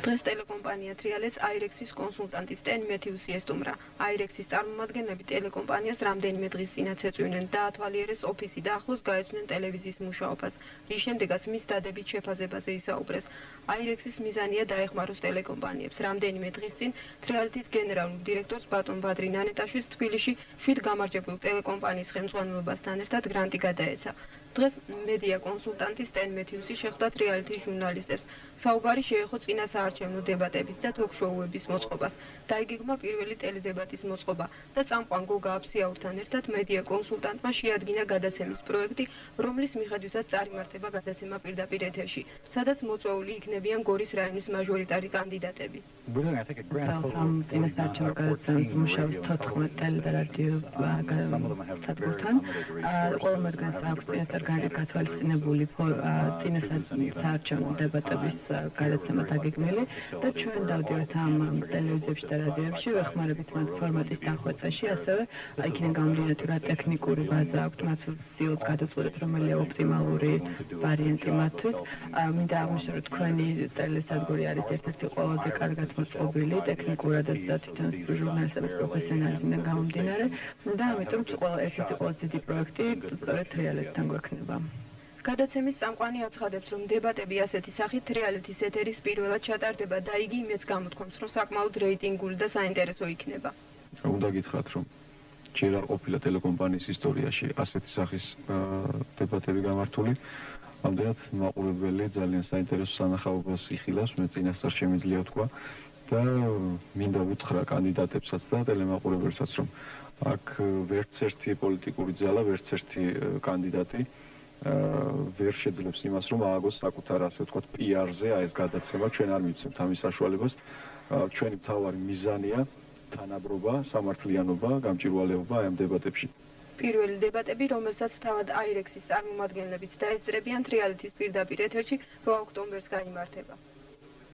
დღეს ტელეკომპანია თრიალეთს აირექსის კონსულტანტი სტენ მეთიუსი ესტუმრა. აირექსის წარმომადგენლები ტელეკომპანიას რამდენიმე დღის წინაც ეწვივნენ დაათვალიერეს ოფისი და ახლოს გაეცნენ ტელევიზიის მუშაობას, რის შემდეგაც მის დადებით შეფასებაზე ისაუბრეს. აირექსის მიზანია დაეხმაროს ტელეკომპანიებს. რამდენიმე დღის წინ თრიალეთის გენერალურ დირექტორს ბატონ ბადრი ნანეტაშვილს თბილისში 7 გამარჯვებულ ტელეკომპანიის ხელმძღვანელობასთან ერთად გრანტი გადაეცა. დღეს მედია კონსულტანტი სტენ მეთიუსი შეხვდა თრიალეთის ჟურნალისტებს. საუბარი შეეხო წინა საარჩევნო დებატების და თოქ-შოუების მოწყობას. დაიგეგმა პირველი ტელედებატის მოწყობა და წამყვან გოგა აფსიაურთან ერთად მედია კონსულტანტმა შეადგინა გადაცემის პროექტი, რომლის მიხედვითაც წარიმართება გადაცემა პირდაპირ ეთერში, სადაც მოწვეული იქნებიან გორის რაიონის მაჟორიტარი კანდიდატები. წინასაარჩევნო გადაცემის მუშაობის 14 ტელერადიო სადგურთან ყველა მათგანს აქვს წინასწარ გათვალისწინებული წინასაარჩევნო დებატების გადაცემა დაგეგმილი და ჩვენ დავდივართ ამ ტელევიზიებში და რადიოებში ვეხმარებით მათ ფორმატის დახვეწაში, ასევე იქიდან გამომდინარე თუ რა ტექნიკური ბაზა აქვთ მათ ვცდილობთ გადაწყვეტოთ რომელია ოპტიმალური ვარიანტი მათთვის. მინდა აღნიშნო რომ თქვენი ტელესადგური არის ერთ-ერთი ყველაზე კარგად მოწყობილი ტექნიკურადაც და თვითონ ჟურნალისტების პროფესიონალიზმიდან გამომდინარე და ამიტომ ერთ-ერთი ყველაზე დიდი პროექტი სწორედ თრიალეთთან გვექნება. გადაცემის წამყვანი აცხადებს, რომ დებატები ასეთი სახით თრიალეთის ეთერის პირველად ჩატარდება და იგი იმედს გამოთქვამს, რომ საკმაოდ რეიტინგული და საინტერესო იქნება. უნდა გითხრათ, რომ ჯერ არ ყოფილა ტელეკომპანიის ისტორიაში ასეთი სახის დებატები გამართული. ამდენად მაყურებელი ძალიან საინტერესო სანახაობას იხილავს, მე წინასწარ შემიძლია ვთქვა და მინდა უთხრა კანდიდატებსაც და ტელემაყურებელსაც, რომ აქ ვერც ერთი პოლიტიკური ძალა, ვერც ერთი კანდიდატი ვერ შეძლებს იმას, რომ ააგოს საკუთარ ასე ვთქვათ PR-ზე ეს გადაცემა. ჩვენ არ მივცემთ ამის საშუალებას. ჩვენი მთავარი მიზანია თანაბრობა, სამართლიანობა, გამჭვირვალეობა ამ დებატებში. პირველი დებატები, რომელსაც თავად აირექსის წარმომადგენლებიც დაესწრებიან თრიალეთის პირდაპირ ეთერში 8 ოქტომბერს გაიმართება.